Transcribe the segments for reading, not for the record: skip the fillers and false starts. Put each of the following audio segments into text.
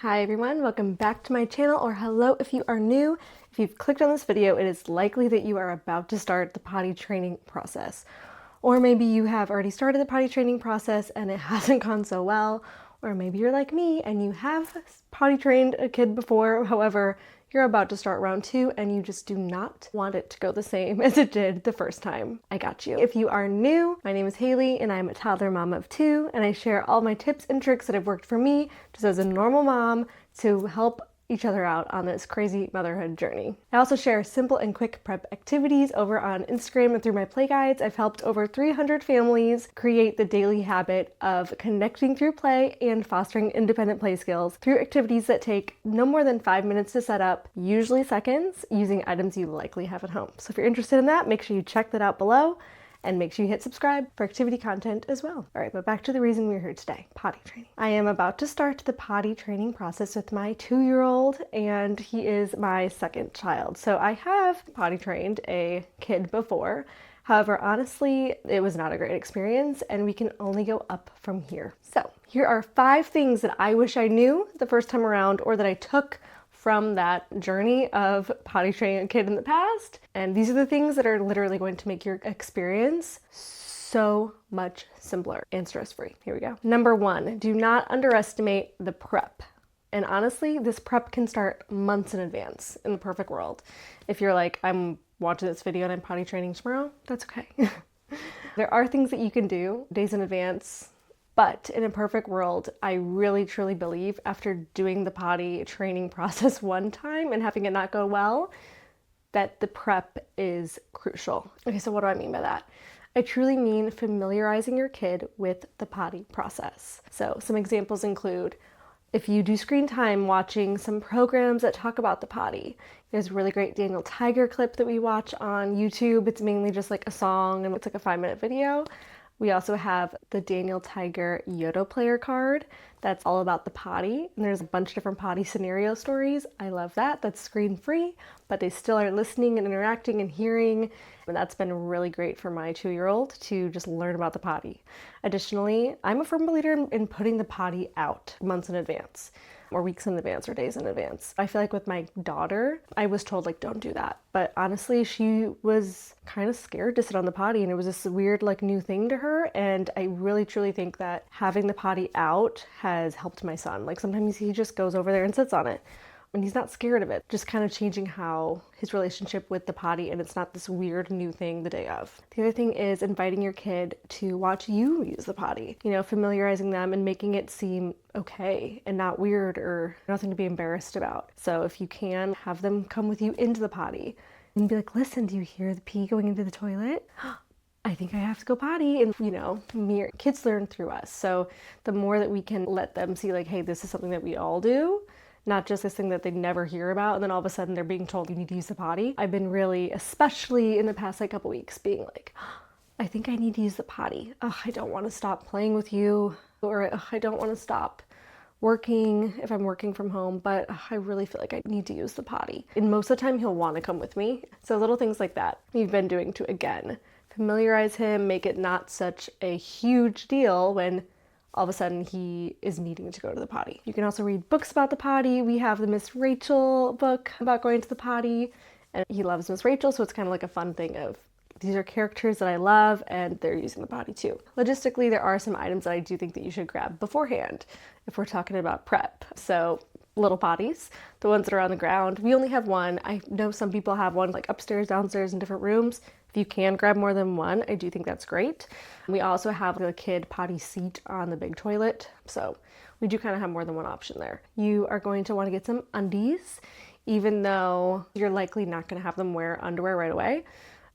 Hi everyone, welcome back to my channel, or hello if you are new. If you've clicked on this video, it is likely that you are about to start the potty training process. Or maybe you have already started the potty training process and it hasn't gone so well. Or maybe you're like me and you have potty trained a kid before, however, you're about to start round 2 and you just do not want it to go the same as it did the first time. I got you. If you are new, my name is Haley and I'm a toddler mom of 2, and I share all my tips and tricks that have worked for me just as a normal mom to help each other out on this crazy motherhood journey. I also share simple and quick prep activities over on Instagram and through my play guides. I've helped over 300 families create the daily habit of connecting through play and fostering independent play skills through activities that take no more than 5 minutes to set up, usually seconds, using items you likely have at home. So if you're interested in that, make sure you check that out below. And make sure you hit subscribe for activity content as well. All right, but back to the reason we're here today, potty training. I am about to start the potty training process with my 2-year-old, and he is my second child. So I have potty trained a kid before. However, honestly, it was not a great experience, and we can only go up from here. So here are 5 things that I wish I knew the first time around, or that I took from that journey of potty training a kid in the past. And these are the things that are literally going to make your experience so much simpler and stress-free. Here we go. Number 1, do not underestimate the prep. And honestly, this prep can start months in advance in the perfect world. If you're like, I'm watching this video and I'm potty training tomorrow, that's okay. There are things that you can do days in advance. But in a perfect world, I really truly believe after doing the potty training process one time and having it not go well, that the prep is crucial. Okay, so what do I mean by that? I truly mean familiarizing your kid with the potty process. So some examples include, if you do screen time watching some programs that talk about the potty. There's a really great Daniel Tiger clip that we watch on YouTube. It's mainly just like a song and it's like a 5-minute video. We also have the Daniel Tiger Yodo player card that's all about the potty. And there's a bunch of different potty scenario stories. I love that. That's screen free, but they still are listening and interacting and hearing. And that's been really great for my 2-year-old to just learn about the potty. Additionally, I'm a firm believer in putting the potty out months in advance, or weeks in advance, or days in advance. I feel like with my daughter, I was told like, don't do that. But honestly, she was kind of scared to sit on the potty, and it was this weird like new thing to her. And I really truly think that having the potty out has helped my son. Like sometimes he just goes over there and sits on it and he's not scared of it. Just kind of changing how his relationship with the potty, and it's not this weird new thing the day of. The other thing is inviting your kid to watch you use the potty, familiarizing them and making it seem okay and not weird or nothing to be embarrassed about. So if you can, have them come with you into the potty and be like, listen, do you hear the pee going into the toilet? I think I have to go potty. And kids learn through us. So the more that we can let them see like, hey, this is something that we all do, not just this thing that they never hear about, and then all of a sudden they're being told you need to use the potty. I've been really, especially in the past like couple weeks, being like, I think I need to use the potty. I don't want to stop playing with you, or I don't want to stop working if I'm working from home, but I really feel like I need to use the potty. And most of the time he'll want to come with me. So little things like that we've been doing to, again, familiarize him, make it not such a huge deal when all of a sudden he is needing to go to the potty. You can also read books about the potty. We have the Miss Rachel book about going to the potty, and he loves Miss Rachel, so it's kind of like a fun thing of, these are characters that I love and they're using the potty too. Logistically, there are some items that I do think that you should grab beforehand if we're talking about prep. So little potties, the ones that are on the ground. We only have one. I know some people have one like upstairs, downstairs, in different rooms. If you can grab more than one, I do think that's great. We also have the kid potty seat on the big toilet. So we do kind of have more than one option there. You are going to want to get some undies, even though you're likely not going to have them wear underwear right away.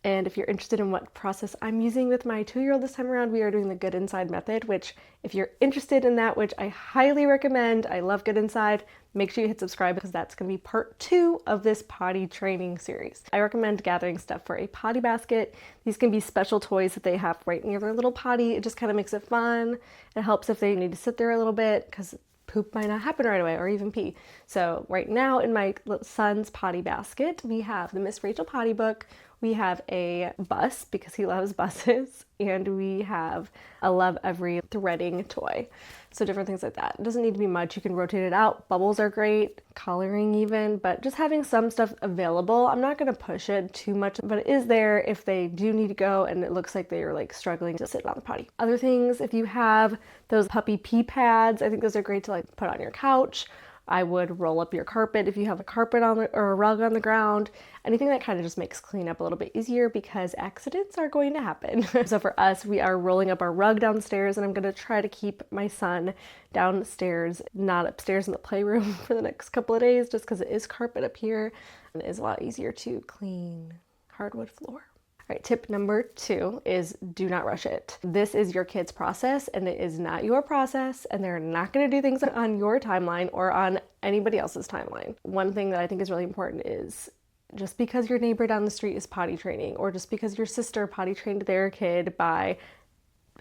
And if you're interested in what process I'm using with my 2-year-old this time around, we are doing the Good Inside method, which if you're interested in that, which I highly recommend, I love Good Inside, make sure you hit subscribe because that's going to be part 2 of this potty training series. I recommend gathering stuff for a potty basket. These can be special toys that they have right near their little potty. It just kind of makes it fun. It helps if they need to sit there a little bit because poop might not happen right away, or even pee. So right now in my son's potty basket, we have the Miss Rachel potty book. We have a bus because he loves buses, and we have a Love Every threading toy. So different things like that. It doesn't need to be much. You can rotate it out. Bubbles are great, coloring even, but just having some stuff available. I'm not going to push it too much, but it is there if they do need to go and it looks like they are like struggling to sit on the potty. Other things, if you have those puppy pee pads, I think those are great to like put on your couch. I would roll up your carpet if you have a carpet on the, or a rug on the ground. Anything that kind of just makes cleanup a little bit easier because accidents are going to happen. So for us, we are rolling up our rug downstairs, and I'm going to try to keep my son downstairs, not upstairs in the playroom for the next couple of days, just because it is carpet up here and it is a lot easier to clean hardwood floor. All right, tip number 2 is do not rush it. This is your kid's process and it is not your process, and they're not going to do things on your timeline or on anybody else's timeline. One thing that I think is really important is just because your neighbor down the street is potty training, or just because your sister potty trained their kid by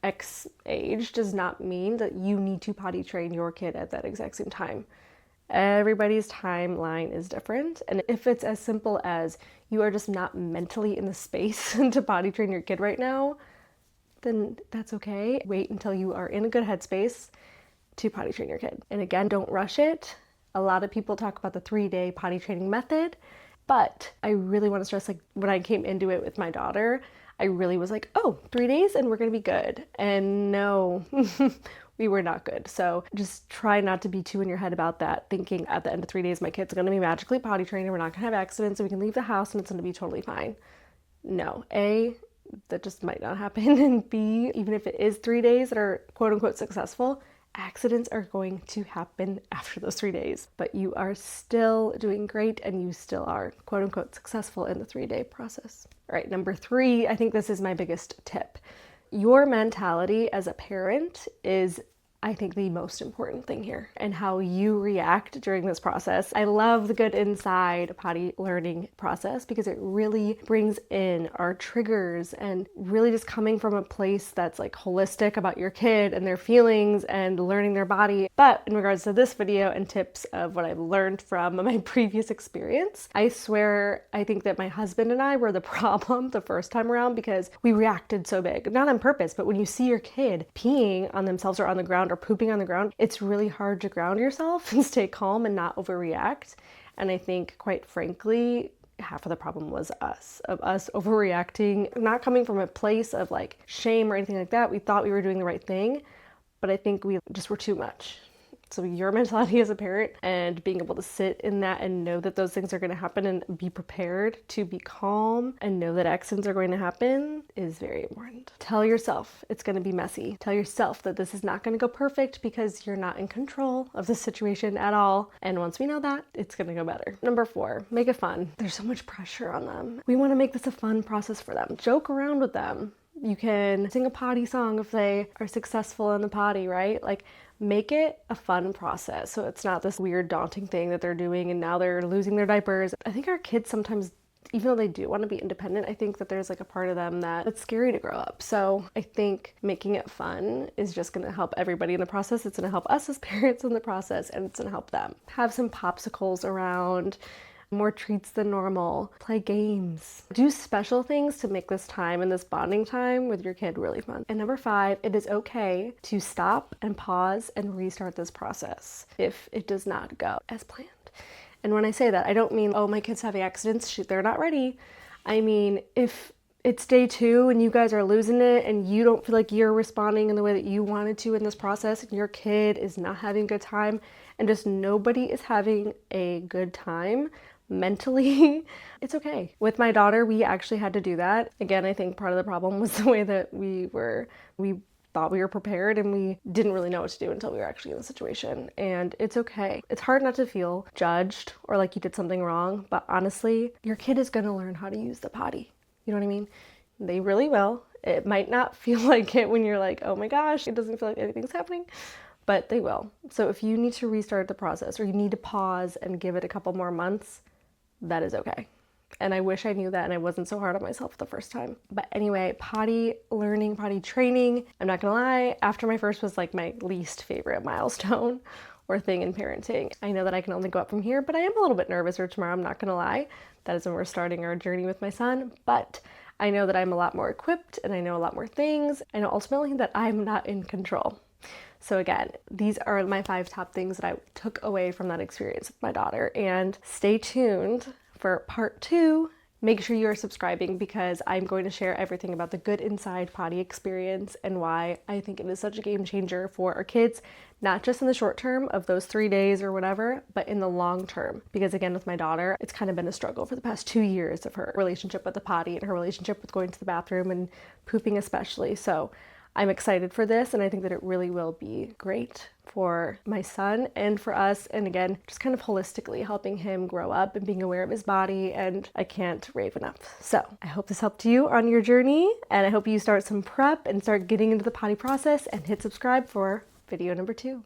X age, does not mean that you need to potty train your kid at that exact same time. Everybody's timeline is different. And if it's as simple as you are just not mentally in the space to potty train your kid right now, then that's okay. Wait until you are in a good headspace to potty train your kid. And again, don't rush it. A lot of people talk about the 3-day potty training method, but I really want to stress, like when I came into it with my daughter, I really was like, oh, 3 days and we're going to be good. And no, we were not good. So just try not to be too in your head about that, thinking at the end of 3 days, my kid's going to be magically potty trained and we're not going to have accidents and we can leave the house and it's going to be totally fine. No, A, that just might not happen. And B, even if it is 3 days that are quote unquote successful, accidents are going to happen after those 3 days, but you are still doing great and you still are quote unquote successful in the 3-day process. All right, number 3, I think this is my biggest tip. Your mentality as a parent is, I think, the most important thing here, and how you react during this process. I love the good inside potty learning process because it really brings in our triggers and really just coming from a place that's like holistic about your kid and their feelings and learning their body. But in regards to this video and tips of what I've learned from my previous experience, I swear I think that my husband and I were the problem the first time around because we reacted so big. Not on purpose, but when you see your kid peeing on themselves or on the ground or pooping on the ground, it's really hard to ground yourself and stay calm and not overreact. And I think, quite frankly, half of the problem was us overreacting, not coming from a place of like shame or anything like that. We thought we were doing the right thing, but I think we just were too much. So your mentality as a parent and being able to sit in that and know that those things are going to happen and be prepared to be calm and know that accidents are going to happen is very important. Tell yourself it's going to be messy. Tell yourself that this is not going to go perfect because you're not in control of the situation at all. And once we know that, it's going to go better. Number 4, make it fun. There's so much pressure on them. We want to make this a fun process for them. Joke around with them. You can sing a potty song if they are successful in the potty, right? Like, make it a fun process so it's not this weird, daunting thing that they're doing and now they're losing their diapers. I think our kids sometimes, even though they do want to be independent, I think that there's like a part of them that it's scary to grow up. So I think making it fun is just going to help everybody in the process. It's going to help us as parents in the process, and it's going to help them. Have some popsicles around, more treats than normal, play games, do special things to make this time and this bonding time with your kid really fun. And number 5, it is okay to stop and pause and restart this process if it does not go as planned. And when I say that, I don't mean, oh, my kid's having accidents, they're not ready. I mean, if it's day 2 and you guys are losing it and you don't feel like you're responding in the way that you wanted to in this process and your kid is not having a good time and just nobody is having a good time mentally, it's okay. With my daughter, we actually had to do that. Again, I think part of the problem was the way that we thought we were prepared and we didn't really know what to do until we were actually in the situation. And it's okay. It's hard not to feel judged or like you did something wrong, but honestly, your kid is going to learn how to use the potty. You know what I mean? They really will. It might not feel like it when you're like, oh my gosh, it doesn't feel like anything's happening, but they will. So if you need to restart the process or you need to pause and give it a couple more months, that is okay. And I wish I knew that and I wasn't so hard on myself the first time. But anyway, potty learning, potty training, I'm not gonna lie, after my first was like my least favorite milestone. or thing in parenting. I know that I can only go up from here, but I am a little bit nervous for tomorrow, I'm not gonna lie. That is when we're starting our journey with my son, but I know that I'm a lot more equipped and I know a lot more things. I know ultimately that I'm not in control. So again, these are my 5 top things that I took away from that experience with my daughter. And stay tuned for part 2. Make sure you are subscribing because I'm going to share everything about the good inside potty experience and why I think it is such a game changer for our kids, not just in the short term of those 3 days or whatever, but in the long term. Because again, with my daughter, it's kind of been a struggle for the past 2 years of her relationship with the potty and her relationship with going to the bathroom and pooping especially. So I'm excited for this, and I think that it really will be great for my son and for us, and again, just kind of holistically helping him grow up and being aware of his body, and I can't rave enough. So I hope this helped you on your journey, and I hope you start some prep and start getting into the potty process, and hit subscribe for video number 2.